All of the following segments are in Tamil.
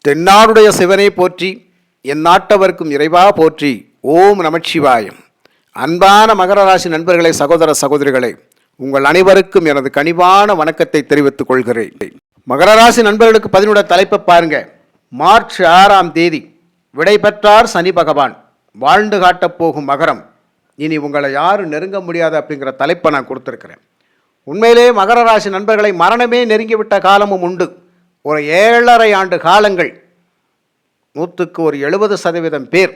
தென்னாடுடைய சிவனை போற்றி, என் நாட்டவர்க்கும் இறைவா போற்றி. ஓம் நமச்சிவாயம். அன்பான மகர ராசி நண்பர்களே, சகோதர சகோதரிகளே, உங்கள் அனைவருக்கும் எனது கனிவான வணக்கத்தை தெரிவித்துக் கொள்கிறேன். மகர ராசி நண்பர்களுக்கு பதினோட தலைப்பை பாருங்க. மார்ச் 6ஆம் தேதி விடை பெற்றார் சனி பகவான். வாழ்ந்து காட்டப் போகும் மகரம், இனி உங்களை யாரும் நெருங்க முடியாது அப்படிங்கிற தலைப்பை நான் கொடுத்துருக்கிறேன். உண்மையிலே மகர ராசி நண்பர்களை மரணமே நெருங்கிவிட்ட காலமும் உண்டு. ஒரு 7.5 ஆண்டு காலங்கள் 100க்கு ஒரு 70% பேர்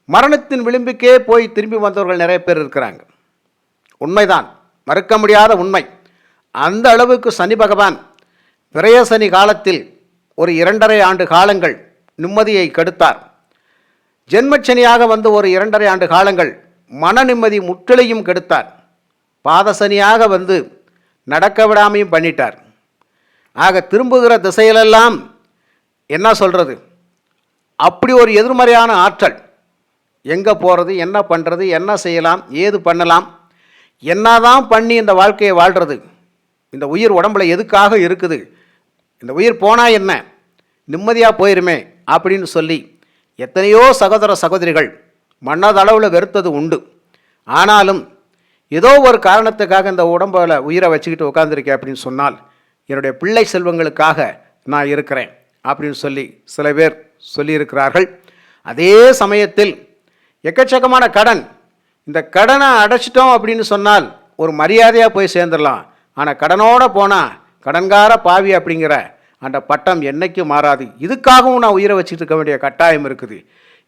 மரணத்தின் விளிம்புக்கே போய் திரும்பி வந்தவர்கள் நிறைய பேர் இருக்கிறாங்க. உண்மைதான், மறுக்க முடியாத உண்மை. அந்த அளவுக்கு சனி பகவான் விரய சனி காலத்தில் ஒரு 2.5 ஆண்டு காலங்கள் நிம்மதியை கெடுத்தார். ஜென்மச்சனியாக வந்து ஒரு 2.5 ஆண்டு காலங்கள் மன நிம்மதி முற்றிலையும் கெடுத்தார். பாதசனியாக வந்து நடக்க விடாமையும் பண்ணிட்டார். ஆக திரும்புகிற திசையிலெல்லாம் என்ன சொல்கிறது, அப்படி ஒரு எதிர்மறையான ஆற்றல். எங்கே போகிறது, என்ன பண்ணுறது, என்ன செய்யலாம், ஏது பண்ணலாம், என்னதான் பண்ணி இந்த வாழ்க்கையை வாழ்கிறது, இந்த உயிர் உடம்புல எதுக்காக இருக்குது, இந்த உயிர் போனால் என்ன, நிம்மதியாக போயிருமே அப்படின்னு சொல்லி எத்தனையோ சகோதர சகோதரிகள் மனதளவில் வெறுத்தது உண்டு. ஆனாலும் ஏதோ ஒரு காரணத்துக்காக இந்த உடம்பில் உயிரை வச்சுக்கிட்டு உட்காந்துருக்கேன் அப்படின்னு சொன்னால், என்னுடைய பிள்ளை செல்வங்களுக்காக நான் இருக்கிறேன் அப்படின்னு சொல்லி சில பேர் சொல்லியிருக்கிறார்கள். அதே சமயத்தில் எக்கச்சக்கமான கடன், இந்த கடனை அடைச்சிட்டோம் அப்படின்னு சொன்னால் ஒரு மரியாதையாக போய் சேர்ந்துடலாம். ஆனால் கடனோடு போனால் கடன்கார பாவி அப்படிங்கிற அந்த பட்டம் என்றைக்கும் மாறாது. இதுக்காகவும் நான் உயிரை வச்சுட்டு இருக்க வேண்டிய கட்டாயம் இருக்குது.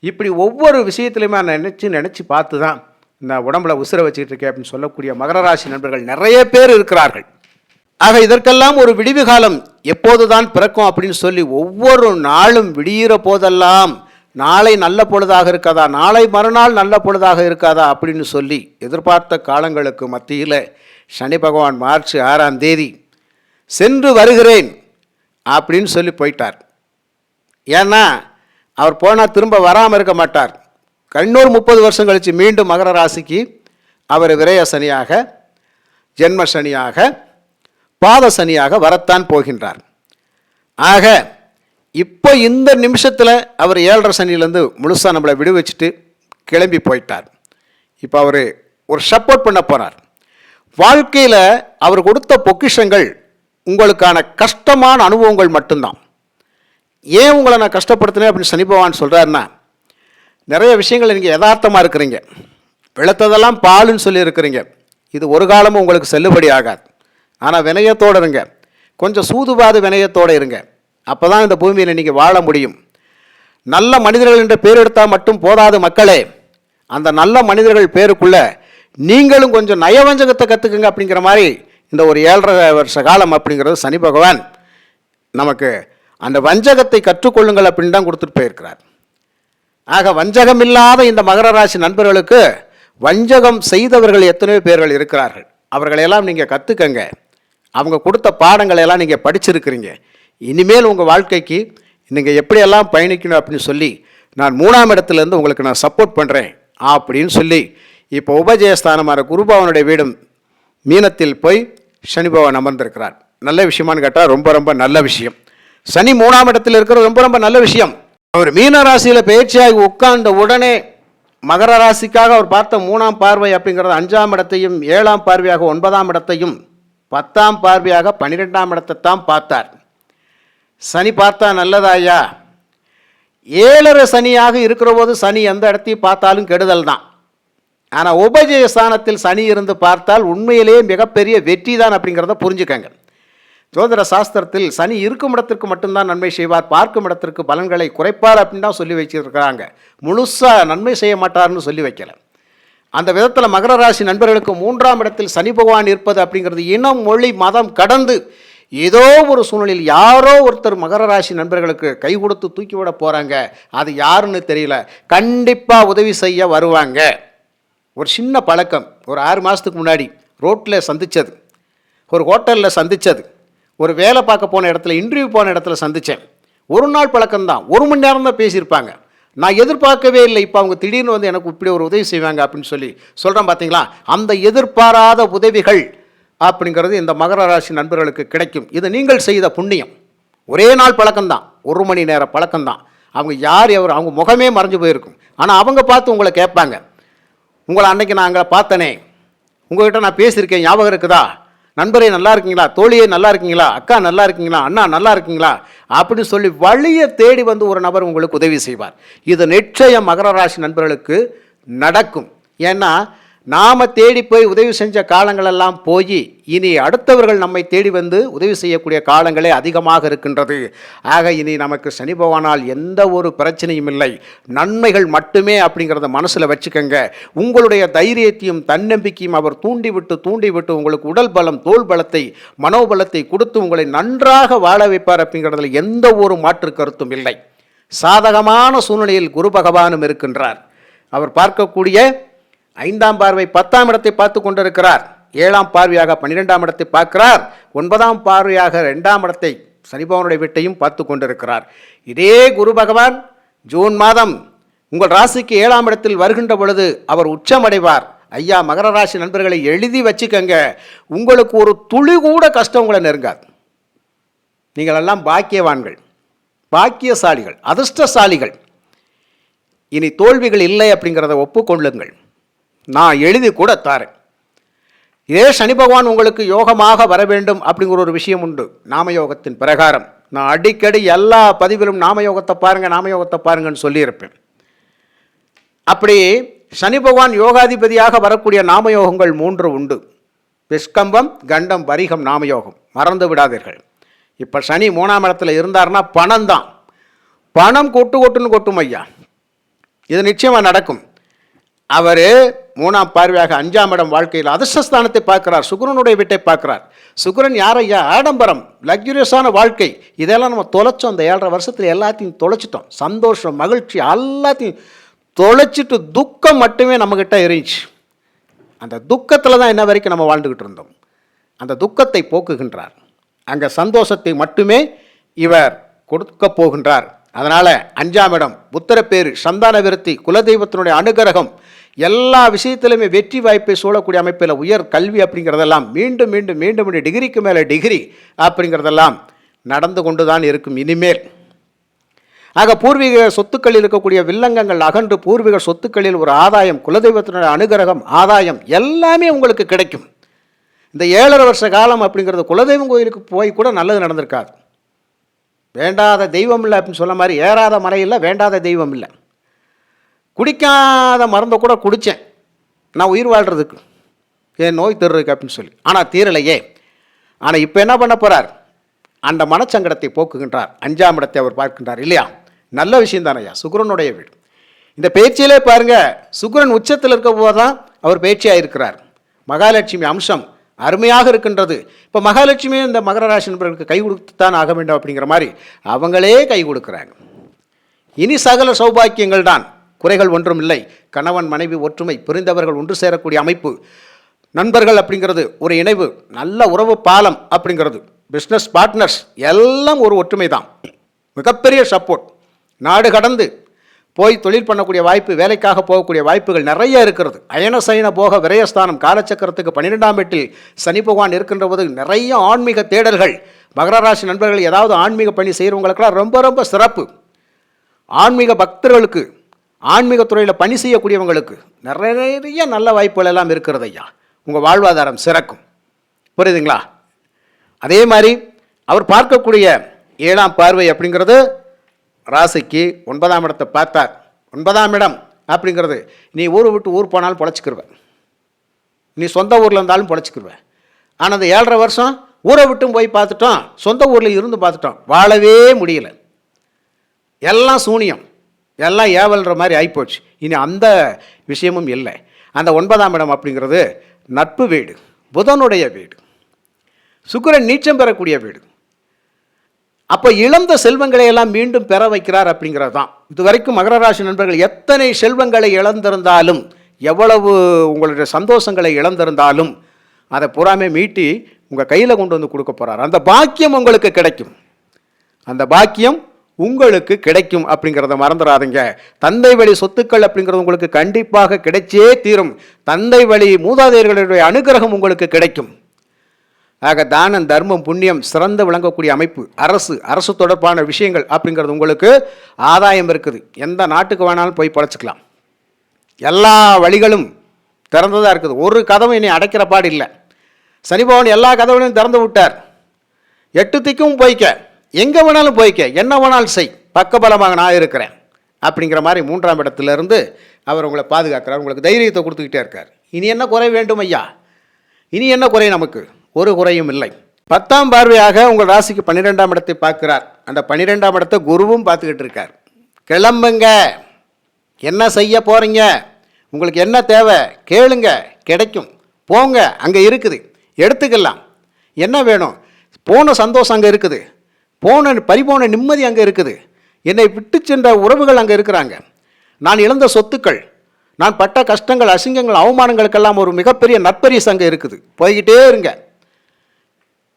இப்படி ஒவ்வொரு விஷயத்துலையுமே நான் நினச்சி பார்த்து தான் இந்த உடம்புல உசுரை வச்சுக்கிட்டு இருக்கேன் அப்படின்னு சொல்லக்கூடிய மகர ராசி நண்பர்கள் நிறைய பேர் இருக்கிறார்கள். ஆக இதற்கெல்லாம் ஒரு விடிவு காலம் எப்போதுதான் பிறக்கும் அப்படின்னு சொல்லி ஒவ்வொரு நாளும் விடிகிற போதெல்லாம் நாளை நல்ல பொழுதாக இருக்காதா, நாளை மறுநாள் நல்ல பொழுதாக இருக்காதா அப்படின்னு சொல்லி எதிர்பார்த்த காலங்களுக்கு மத்தியில் சனி பகவான் மார்ச் 6ஆம் தேதி சென்று வருகிறேன் அப்படின்னு சொல்லி போயிட்டார். ஏன்னா அவர் போனால் திரும்ப வராமல் இருக்க மாட்டார். இன்னொரு 30 வருஷம் கழித்து மீண்டும் மகர ராசிக்கு அவர் விரய சனியாக, ஜென்ம சனியாக, பாத சனியாக வரத்தான் போகின்றார். ஆக இப்போ இந்த நிமிஷத்தில் அவர் 7.5 சனியிலேருந்து முழுசாக நம்மளை விடுவிச்சுட்டு கிளம்பி போயிட்டார். இப்போ அவர் ஒரு சப்போர்ட் பண்ண போகிறார். வாழ்க்கையில் அவர் கொடுத்த பொக்கிஷங்கள் உங்களுக்கான கஷ்டமான அனுபவங்கள் மட்டும்தான். ஏன் உங்களை நான் கஷ்டப்படுத்தினேன் அப்படின்னு சனி பகவான் சொல்கிறாருன்னா, நிறைய விஷயங்கள் நீங்கள் யதார்த்தமாக இருக்கிறீங்க, வெளுத்ததெல்லாம் பாலுன்னு சொல்லி இருக்கிறீங்க. இது ஒரு காலமும் உங்களுக்கு செல்லுபடி ஆகாது. ஆனால் வினயத்தோடு இருங்க, கொஞ்சம் சூதுவாது வினயத்தோடு இருங்க. அப்போ தான் இந்த பூமியில் நீங்கள் வாழ முடியும். நல்ல மனிதர்கள் என்ற பேர் எடுத்தால் மட்டும் போதாது மக்களே, அந்த நல்ல மனிதர்கள் பேருக்குள்ளே நீங்களும் கொஞ்சம் நயவஞ்சகத்தை கற்றுக்குங்க. அப்படிங்கிற மாதிரி இந்த ஒரு 7.5 வருஷ காலம் அப்படிங்கிறது சனி பகவான் நமக்கு அந்த வஞ்சகத்தை கற்றுக்கொள்ளுங்கள் அப்படின்னு தான் கொடுத்துட்டு போயிருக்கிறார். ஆக வஞ்சகம் இல்லாத இந்த மகர ராசி நண்பர்களுக்கு வஞ்சகம் செய்தவர்கள் எத்தனையோ பேர்கள் இருக்கிறார்கள். அவர்களையெல்லாம் நீங்கள் கற்றுக்கங்க. அவங்க கொடுத்த பாடங்களையெல்லாம் நீங்கள் படிச்சிருக்கிறீங்க. இனிமேல் உங்கள் வாழ்க்கைக்கு நீங்கள் எப்படியெல்லாம் பயணிக்கணும் அப்படின்னு சொல்லி நான் 3ஆம் இடத்துலேருந்து உங்களுக்கு நான் சப்போர்ட் பண்ணுறேன் அப்படின்னு சொல்லி இப்போ உபஜயஸ்தானமான குருபவனுடைய வீடும் மீனத்தில் போய் சனி பகவான் அமர்ந்திருக்கிறார். நல்ல விஷயமானு கேட்டால் ரொம்ப ரொம்ப நல்ல விஷயம். சனி 3ஆம் இடத்தில் இருக்கிற ரொம்ப ரொம்ப நல்ல விஷயம். அவர் மீன ராசியில் பயிற்சியாகி உட்கார்ந்த உடனே மகர ராசிக்காக அவர் பார்த்த 3ஆம் பார்வை அப்படிங்கிறது 5ஆம் இடத்தையும், 7ஆம் பார்வையாக 9ஆம் இடத்தையும், 10ஆம் பார்வையாக 12ஆம் இடத்தை தான் பார்த்தார். சனி பார்த்தா நல்லதாயா? 7.5 சனியாக இருக்கிற போது சனி எந்த இடத்தையும் பார்த்தாலும் கெடுதல் தான். ஆனால் உபஜய ஸ்தானத்தில் சனி இருந்து பார்த்தால் உண்மையிலேயே மிகப்பெரிய வெற்றி தான் அப்படிங்கிறத புரிஞ்சுக்கங்க. ஜோதிட சாஸ்திரத்தில் சனி இருக்கும் இடத்திற்கு மட்டும்தான் நன்மை செய்வார், பார்க்கும் இடத்திற்கு பலன்களை குறைப்பார் அப்படின்னு தான் சொல்லி வச்சிருக்கிறாங்க. முழுசாக நன்மை செய்ய மாட்டார்னு சொல்லி வைக்கல. அந்த விதத்தில் மகர ராசி நண்பர்களுக்கு 3ஆம் இடத்தில் சனி பகவான் இருப்பது அப்படிங்கிறது இனம், மொழி, மதம் கடந்து ஏதோ ஒரு சூழ்நிலையில் யாரோ ஒருத்தர் மகர ராசி நண்பர்களுக்கு கை கொடுத்து தூக்கிவிட போகிறாங்க. அது யாருன்னு தெரியல, கண்டிப்பாக உதவி செய்ய வருவாங்க. ஒரு சின்ன பழக்கம், ஒரு 6 மாதத்துக்கு முன்னாடி ரோட்டில் சந்தித்தது, ஒரு ஹோட்டலில் சந்தித்தது, ஒரு வேலை பார்க்க போன இடத்துல, இன்டர்வியூ போன இடத்துல சந்தித்தேன். ஒரு நாள் பழக்கம்தான், 1 மணி நேரம் தான் பேசியிருப்பாங்க. நான் எதிர்பார்க்கவே இல்லை, இப்போ அவங்க திடீர்னு வந்து எனக்கு இப்படி ஒரு உதவி செய்வாங்க அப்படின்னு சொல்லி சொல்கிறேன். பார்த்தீங்களா, அந்த எதிர்பாராத உதவிகள் அப்படிங்கிறது இந்த மகர ராசி நண்பர்களுக்கு கிடைக்கும். இது நீங்கள் செய்த புண்ணியம். ஒரே நாள் பழக்கம்தான், 1 மணி நேர பழக்கம்தான். அவங்க யார் எவர் அவங்க முகமே மறைஞ்சு போயிருக்கும். ஆனால் அவங்க பார்த்து உங்களை கேட்பாங்க, உங்களை அன்னைக்கு நான் அங்கே பார்த்தனே, உங்கள்கிட்ட நான் பேசியிருக்கேன், ஞாபகம் இருக்குதா, நண்பரே நல்லா இருக்கீங்களா, தோழியே நல்லா இருக்கீங்களா, அக்கா நல்லா இருக்கீங்களா, அண்ணா நல்லா இருக்கீங்களா அப்படின்னு சொல்லி வழியை தேடி வந்து ஒரு நபர் உங்களுக்கு உதவி செய்வார். இது நிச்சயம் மகர ராசி நண்பர்களுக்கு நடக்கும். ஏன்னா நாம் தேடி போய் உதவி செஞ்ச காலங்களெல்லாம் போய் இனி அடுத்தவர்கள் நம்மை தேடி வந்து உதவி செய்யக்கூடிய காலங்களே அதிகமாக இருக்கின்றது. ஆக இனி நமக்கு சனி பகவானால் எந்த ஒரு பிரச்சனையும் இல்லை, நன்மைகள் மட்டுமே அப்படிங்கிறத மனசில் வச்சுக்கோங்க. உங்களுடைய தைரியத்தையும் தன்னம்பிக்கையும் அவர் தூண்டிவிட்டு உங்களுக்கு உடல் பலம், தோல் பலத்தை, மனோபலத்தை கொடுத்து உங்களை நன்றாக வாழ வைப்பார் அப்படிங்கிறதுல எந்த ஒரு மாற்று கருத்தும் இல்லை. சாதகமான சூழ்நிலையில் குரு பகவானும் இருக்கின்றார். அவர் பார்க்கக்கூடிய 5ஆம் பார்வை 10ஆம் இடத்தை பார்த்து கொண்டிருக்கிறார். 7ஆம் பார்வையாக 12ஆம் இடத்தை பார்க்கிறார். 9ஆம் பார்வையாக 2ஆம் இடத்தை சனிபகவானுடைய வீட்டையும் பார்த்து கொண்டிருக்கிறார். இதே குரு பகவான் ஜூன் மாதம் உங்கள் ராசிக்கு 7ஆம் இடத்தில் வருகின்ற பொழுது அவர் உச்சமடைவார். ஐயா மகர ராசி நண்பர்களை எழுதி வச்சுக்கங்க, உங்களுக்கு ஒரு துளி கூட கஷ்டம் உங்களை நெருங்காது. நீங்கள் எல்லாம் பாக்கியவான்கள், பாக்கியசாலிகள், அதிர்ஷ்டசாலிகள். இனி தோல்விகள் இல்லை அப்படிங்கிறத ஒப்புக்கொள்ளுங்கள். நான் எழுதி கூட தாரேன். இதே சனி பகவான் உங்களுக்கு யோகமாக வர வேண்டும் அப்படிங்கிற ஒரு விஷயம் உண்டு. நாமயோகத்தின் பிரகாரம் நான் அடிக்கடி எல்லா பதிவிலும் நாமயோகத்தை பாருங்கன்னு சொல்லியிருப்பேன். அப்படி சனி பகவான் யோகாதிபதியாக வரக்கூடிய நாமயோகங்கள் 3 உண்டு. விஸ்கம்பம், கண்டம், வரிகம் நாமயோகம், மறந்து விடாதீர்கள். இப்போ சனி 3ஆம் இடத்துல இருந்தார்னா பணம் தான், பணம் கொட்டுன்னு கொட்டும் ஐயா. இது நிச்சயமாக நடக்கும். அவர் 3ஆம் பார்வையாக 5ஆம் இடம் வாழ்க்கையில் அதிர்ஷ்டஸ்தானத்தை பார்க்கிறார், சுக்கிரனுடைய வீட்டை பார்க்கிறார். சுக்கிரன் யாரையா? ஆடம்பரம், லக்ஸுரியஸான வாழ்க்கை. இதெல்லாம் நம்ம தொலைச்சோம். அந்த 7.5 வருஷத்தில் எல்லாத்தையும் தொலைச்சிட்டோம். சந்தோஷம், மகிழ்ச்சி எல்லாத்தையும் தொலைச்சிட்டு துக்கம் மட்டுமே நம்மக்கிட்ட இருந்துச்சு. அந்த துக்கத்தில் தான் இன்ன வரைக்கும் நம்ம வாழ்ந்துக்கிட்டு இருந்தோம். அந்த துக்கத்தை போக்குகின்றார். அங்கே சந்தோஷத்தை மட்டுமே இவர் கொடுக்க போகின்றார். அதனால் 5ஆம் இடம் புத்திரப்பேறு, சந்தான விருத்தி, குலதெய்வத்தினுடைய அனுகிரகம், எல்லா விஷயத்திலுமே வெற்றி வாய்ப்பை சூழக்கூடிய அமைப்பில் உயர் கல்வி அப்படிங்கிறதெல்லாம் மீண்டும் மீண்டும் மீண்டும் டிகிரிக்கு மேலே டிகிரி அப்படிங்கிறதெல்லாம் நடந்து கொண்டு தான் இருக்கும் இனிமேல். ஆக பூர்வீக சொத்துக்களில் இருக்கக்கூடிய வில்லங்கங்கள் அகன்று பூர்வீக சொத்துக்களில் ஒரு ஆதாயம், குலதெய்வத்தினுடைய அனுகிரகம், ஆதாயம் எல்லாமே உங்களுக்கு கிடைக்கும். இந்த 7.5 வருஷ காலம் அப்படிங்கிறது குலதெய்வம் கோயிலுக்கு போய் கூட நல்லது நடந்திருக்காது. வேண்டாத தெய்வம் இல்லை அப்படின்னு சொல்ல மாதிரி, ஏறாத மலையில் வேண்டாத தெய்வம் இல்லை. குடிக்காத மருந்தை கூட குடித்தேன் நான் உயிர் வாழ்கிறதுக்கு, என் நோய் தருறதுக்கு அப்படின்னு சொல்லி. ஆனால் தீரலையே. ஆனால் இப்போ என்ன பண்ண போகிறார்? அந்த மனச்சங்கடத்தை போக்குகின்றார். 5ஆம் இடத்தை அவர் பார்க்கின்றார் இல்லையா? நல்ல விஷயம் தானே ஐயா. சுக்கிரனுடைய வீடு. இந்த பேச்சிலே பாருங்கள், சுக்கிரன் உச்சத்தில் இருக்க போது தான் அவர் பேச்சியாக இருக்கிறார். மகாலட்சுமி அம்சம் அருமையாக இருக்கின்றது. இப்போ மகாலட்சுமியும் இந்த மகர ராசி நண்பர்களுக்கு கை கொடுத்துத்தான் ஆக வேண்டும் அப்படிங்கிற மாதிரி அவங்களே கை கொடுக்குறாங்க. இனி சகல சௌபாக்கியங்கள் தான், குறைகள் ஒன்றும் இல்லை. கணவன் மனைவி ஒற்றுமை, புரிந்தவர்கள் ஒன்று சேரக்கூடிய அமைப்பு, நண்பர்கள் அப்படிங்கிறது ஒரு இணைவு, நல்ல உறவு பாலம் அப்படிங்கிறது, பிஸ்னஸ் பார்ட்னர்ஸ் எல்லாம் ஒரு ஒற்றுமை தான். மிகப்பெரிய சப்போர்ட். நாடு கடந்து போய் தொழில் பண்ணக்கூடிய வாய்ப்பு, வேலைக்காக போகக்கூடிய வாய்ப்புகள் நிறைய இருக்கிறது. அயன சயன போக விரயஸ்தானம், காலச்சக்கரத்துக்கு 12ஆம் வீட்டில் சனி பகவான் இருக்கின்ற போது நிறைய ஆன்மீக தேடல்கள். மகர ராசி நண்பர்கள் ஏதாவது ஆன்மீக பணி செய்கிறவங்களுக்கெல்லாம் ரொம்ப ரொம்ப சிறப்பு. ஆன்மீக பக்தர்களுக்கு, ஆன்மீக துறையில் பணி செய்யக்கூடியவங்களுக்கு நிறைய நல்ல வாய்ப்புகள் எல்லாம் இருக்கிறது ஐயா. உங்கள் வாழ்வாதாரம் சிறக்கும். புரியுதுங்களா? அதே மாதிரி அவர் பார்க்கக்கூடிய 7ஆம் பார்வை அப்படிங்கிறது ராசிக்கு 9ஆம் இடத்தை பார்த்தார். 9ஆம் இடம் அப்படிங்கிறது, நீ ஊரை விட்டு ஊர் போனாலும் பொழைச்சிக்கிருவேன், நீ சொந்த ஊரில் இருந்தாலும் பொழைச்சிக்கிருவேன். ஆனால் அந்த 7.5 வருஷம் ஊரை விட்டும் போய் பார்த்துட்டோம், சொந்த ஊரில் இருந்து பார்த்துட்டோம், வாழவே முடியல, எல்லாம் சூனியம், எல்லாம் ஏவல்ற மாதிரி ஆகிப்போச்சு. இனி அந்த விஷயமும் இல்லை. அந்த 9ஆம் இடம் அப்படிங்கிறது நட்பு வீடு, புதனுடைய வீடு, சுக்கிரன் நீச்சம் பெறக்கூடிய வீடு. அப்போ இழந்த செல்வங்களை எல்லாம் மீண்டும் பெற வைக்கிறார் அப்படிங்கிறது தான். இதுவரைக்கும் மகர ராசி நண்பர்கள் எத்தனை செல்வங்களை இழந்திருந்தாலும், எவ்வளவு உங்களுடைய சந்தோஷங்களை இழந்திருந்தாலும் அதை பூராமே மீட்டி உங்கள் கையில் கொண்டு வந்து கொடுக்க போகிறார். அந்த பாக்கியம் உங்களுக்கு கிடைக்கும், அந்த பாக்கியம் உங்களுக்கு கிடைக்கும் அப்படிங்கிறத மறந்துடாதீங்க. தந்தை வழி சொத்துக்கள் அப்படிங்கிறது உங்களுக்கு கண்டிப்பாக கிடைச்சே தீரும். தந்தை வழி மூதாதையர்களுடைய அனுகிரகம் உங்களுக்கு கிடைக்கும். ஆக தானம், தர்மம், புண்ணியம் சிறந்து விளங்கக்கூடிய அமைப்பு. அரசு தொடர்பான விஷயங்கள் அப்படிங்கிறது உங்களுக்கு ஆதாயம் இருக்குது. எந்த நாட்டுக்கு வேணாலும் போய் பழச்சிக்கலாம். எல்லா வழிகளும் திறந்ததாக இருக்குது. ஒரு கதவும் இனி அடைக்கிற பாடு இல்லை. சனி பகவான் எல்லா கதவுகளையும் திறந்து விட்டார். 8 திக்கும் போய்க்க, எங்கே வேணாலும் போய்க்க, என்ன வேணாலும் செய், பக்கபலமாக நான் இருக்கிறேன் அப்படிங்கிற மாதிரி 3ஆம் இடத்துலேருந்து அவர் உங்களை பாதுகாக்கிறார். உங்களுக்கு தைரியத்தை கொடுத்துக்கிட்டே இருக்கார். இனி என்ன குறை வேண்டும் ஐயா? இனி என்ன குறை? நமக்கு ஒரு குறையும் இல்லை. 10ஆம் பார்வையாக உங்கள் ராசிக்கு 12ஆம் இடத்தை பார்க்கிறார். அந்த 12ஆம் இடத்தை குருவும் பார்த்துக்கிட்டு இருக்கார். கிளம்புங்க, என்ன செய்ய போகிறீங்க, உங்களுக்கு என்ன தேவை கேளுங்க, கிடைக்கும். போங்க, அங்கே இருக்குது, எடுத்துக்கலாம். என்ன வேணும்? போன சந்தோஷம் அங்கே இருக்குது, பறிபோன நிம்மதி அங்கே இருக்குது. என்னை விட்டு சென்ற உறவுகள் அங்கே இருக்கிறாங்க. நான் இழந்த சொத்துக்கள், நான் பட்ட கஷ்டங்கள், அசிங்கங்கள், அவமானங்களுக்கெல்லாம் ஒரு மிகப்பெரிய நற்பரிசு அங்கே இருக்குது. போய்கிட்டே இருங்க.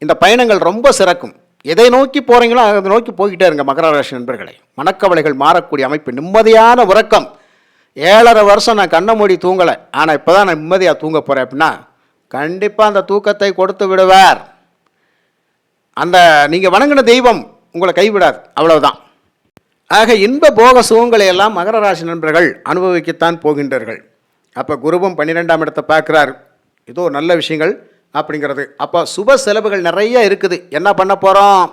இந்த பயணங்கள் ரொம்ப சிறக்கும். எதை நோக்கி போகிறீங்களோ அதை நோக்கி போய்கிட்டே இருங்க. மகர ராசி நண்பர்களை, மனக்கவலைகள் மாறக்கூடிய அமைப்பு, நிம்மதியான உறக்கம். 7.5 வருஷம் நான் கண்ணை மூடி தூங்கலை, ஆனால் இப்போ தான் நான் நிம்மதியாக தூங்க போகிறேன் அப்படின்னா கண்டிப்பாக அந்த தூக்கத்தை கொடுத்து விடுவார். அந்த நீங்கள் வணங்கின தெய்வம் உங்களை கைவிடாது, அவ்வளவுதான். ஆக இன்ப போக சுகங்களை எல்லாம் மகர ராசி நண்பர்கள் அனுபவிக்கத்தான் போகின்றார்கள். அப்போ குருவும் 12ஆம் இடத்தை பார்க்குறார். இதோ நல்ல விஷயங்கள் அப்படிங்கிறது. அப்போ சுப செலவுகள் நிறைய இருக்குது. என்ன பண்ண போகிறோம்?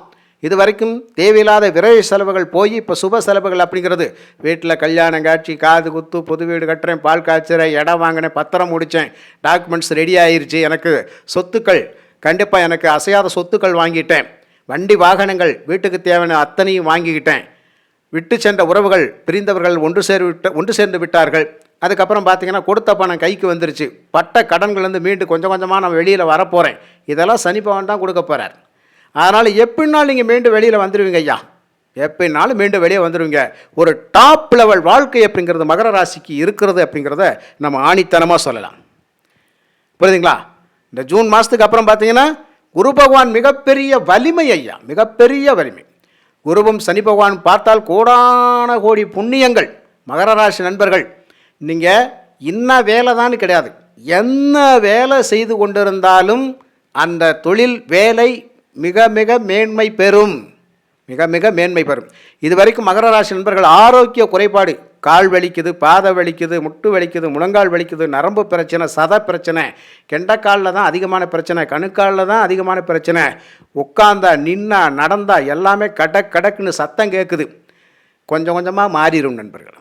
இது வரைக்கும் தேவையில்லாத விரைவு செலவுகள் போய் இப்போ சுப செலவுகள் அப்படிங்கிறது. வீட்டில் கல்யாணம் காட்சி, காது குத்து, புது வீடு கட்டுறேன், பால் காய்ச்சுறேன், இடம் வாங்கினேன், பத்திரம் முடித்தேன், டாக்குமெண்ட்ஸ் ரெடி ஆயிடுச்சு, எனக்கு சொத்துக்கள் கண்டிப்பாக எனக்கு அசையாத சொத்துக்கள் வாங்கிட்டேன், வண்டி வாகனங்கள் வீட்டுக்கு தேவையான அத்தனையும் வாங்கிக்கிட்டேன், விட்டு சென்ற உறவுகள் பிரிந்தவர்கள் ஒன்று சேர்ந்து விட்டார்கள். அதுக்கப்புறம் பார்த்திங்கன்னா கொடுத்த பணம் கைக்கு வந்துருச்சு, பட்ட கடன்கள்லேருந்து மீண்டு கொஞ்சம் கொஞ்சமாக நான் வெளியில் வரப்போகிறேன். இதெல்லாம் சனி பகவான் தான் கொடுக்க போகிறார். அதனால் எப்படினாலும் நீங்கள் மீண்டு வெளியில் வந்துடுவீங்க ஐயா, எப்படினாலும் மீண்டு வெளியே வந்துடுவீங்க. ஒரு டாப் லெவல் வாழ்க்கை அப்படிங்கிறது மகர ராசிக்கு இருக்கிறது அப்படிங்கிறத நம்ம ஆணித்தனமாக சொல்லலாம். புரியுதுங்களா? இந்த ஜூன் மாதத்துக்கு அப்புறம் பார்த்தீங்கன்னா குரு பகவான் மிகப்பெரிய வலிமை ஐயா, மிகப்பெரிய வலிமை. குருவும் சனி பகவான் பார்த்தால் கோடான கோடி புண்ணியங்கள். மகர ராசி நண்பர்கள், நீங்கள் இன்ன வேலை தான் கிடையாது, என்ன வேலை செய்து கொண்டிருந்தாலும் அந்த தொழில் வேலை மிக மிக மேன்மை பெறும், மிக மிக மேன்மை பெறும். இது வரைக்கும் மகர ராசி நண்பர்கள் ஆரோக்கிய குறைபாடு, கால் வலிக்குது, பாதை வலிக்குது, முட்டு வலிக்குது, முழங்கால் வலிக்குது, நரம்பு பிரச்சனை, சத பிரச்சனை, கெண்டைக்காலில் தான் அதிகமான பிரச்சனை, கணுக்காலில் தான் அதிகமான பிரச்சனை, உட்காந்தா நின்னா நடந்தா எல்லாமே கடக்குன்னு சத்தம் கேட்குது. கொஞ்சம் கொஞ்சமாக மாறிடும் நண்பர்கள்.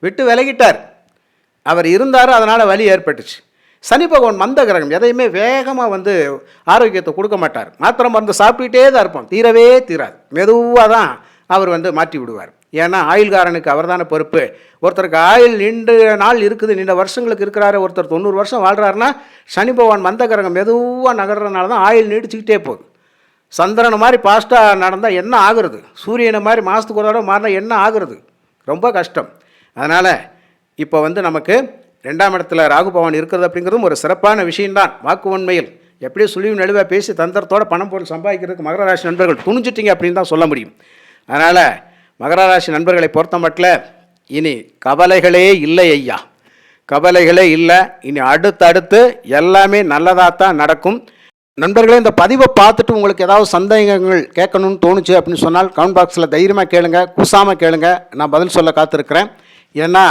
விட்டு விலகிட்டார், அவர் இருந்தார், அதனால் வலி ஏற்பட்டுச்சு. சனி பகவான் மந்த கிரகம், எதையுமே வேகமாக ஆரோக்கியத்தை கொடுக்க மாட்டார். மாத்திரை மருந்து சாப்பிட்டுட்டே தான் இருப்போம், தீரவே தீராது. மெதுவாக தான் அவர் மாற்றி விடுவார். ஏன்னா ஆயுள்காரனுக்கு அவர் தானே பொறுப்பு. ஒருத்தருக்கு ஆயுள் நீண்ட நாள் இருக்குது, நீண்ட வருஷங்களுக்கு இருக்கிறாரு, ஒருத்தர் 90 வருஷம் வாழ்கிறாருன்னா சனி பகவான் மந்த கிரகம் மெதுவாக நகர்றதுனால தான் ஆயுள் நீடிச்சுக்கிட்டே போகுது. சந்திரனை மாதிரி ஃபாஸ்ட்டாக நடந்தால் என்ன ஆகுறது, சூரியனை மாதிரி மாதத்துக்கு ஒரு தடவை மாறினா என்ன ஆகுறது, ரொம்ப கஷ்டம். அதனால் இப்போ நமக்கு 2ஆம் இடத்துல ராகு பகவான் இருக்கிறது அப்படிங்கிறதும் ஒரு சிறப்பான விஷயம்தான். வாக்கு உண்மையில் எப்படியும் சுழிவு நழுவாக பேசி தந்திரத்தோடு பணம் பொருள் சம்பாதிக்கிறதுக்கு மகர ராசி நண்பர்கள் துணிஞ்சிட்டிங்க அப்படின்னு தான் சொல்ல முடியும். அதனால் மகர ராசி நண்பர்களை பொறுத்த மட்டும் இனி கவலைகளே இல்லை ஐயா, கவலைகளே இல்லை. இனி அடுத்தடுத்து எல்லாமே நல்லதாக தான் நடக்கும். நண்பர்களே, இந்த பதிவை பார்த்துட்டு உங்களுக்கு ஏதாவது சந்தேகங்கள் கேட்கணும்னு தோணுச்சு அப்படின்னு சொன்னால் கமெண்ட் பாக்ஸில் தைரியமாக கேளுங்க, கூசாமல் கேளுங்க, நான் பதில் சொல்ல காத்திருக்கிறேன். ஏன்னா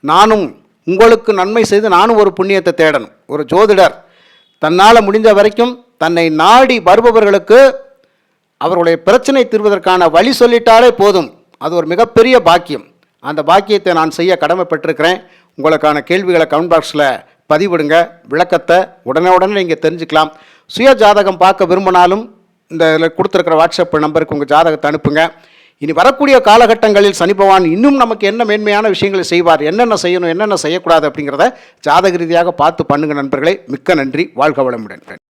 நானும் உங்களுக்கு நன்மை செய்து நானும் ஒரு புண்ணியத்தை தேடணும். ஒரு ஜோதிடர் தன்னால் முடிஞ்ச வரைக்கும் தன்னை நாடி வருபவர்களுக்கு அவருடைய பிரச்சனை தீர்வதற்கான வழி சொல்லிட்டாலே போதும், அது ஒரு மிகப்பெரிய பாக்கியம். அந்த பாக்கியத்தை நான் செய்ய கடமைப்பட்டிருக்கிறேன். உங்களுக்கான கேள்விகளை கமெண்ட் பாக்ஸில் பதிவிடுங்க, விளக்கத்தை உடனே நீங்கள் தெரிஞ்சுக்கலாம். சுய ஜாதகம் பார்க்க விரும்பினாலும் இந்த கொடுத்துருக்கிற வாட்ஸ்அப் நம்பருக்கு உங்கள் ஜாதகத்தை அனுப்புங்க. இனி வரக்கூடிய காலகட்டங்களில் சனி பகவான் இன்னும் நமக்கு என்ன மேன்மையான விஷயங்களை செய்வார், என்னென்ன செய்யணும், என்னென்ன செய்யக்கூடாது அப்படிங்கிறத ஜாதக ரீதியாக பார்த்து பண்ணுங்க நண்பர்களே. மிக்க நன்றி, வாழ்க வளமுடன்.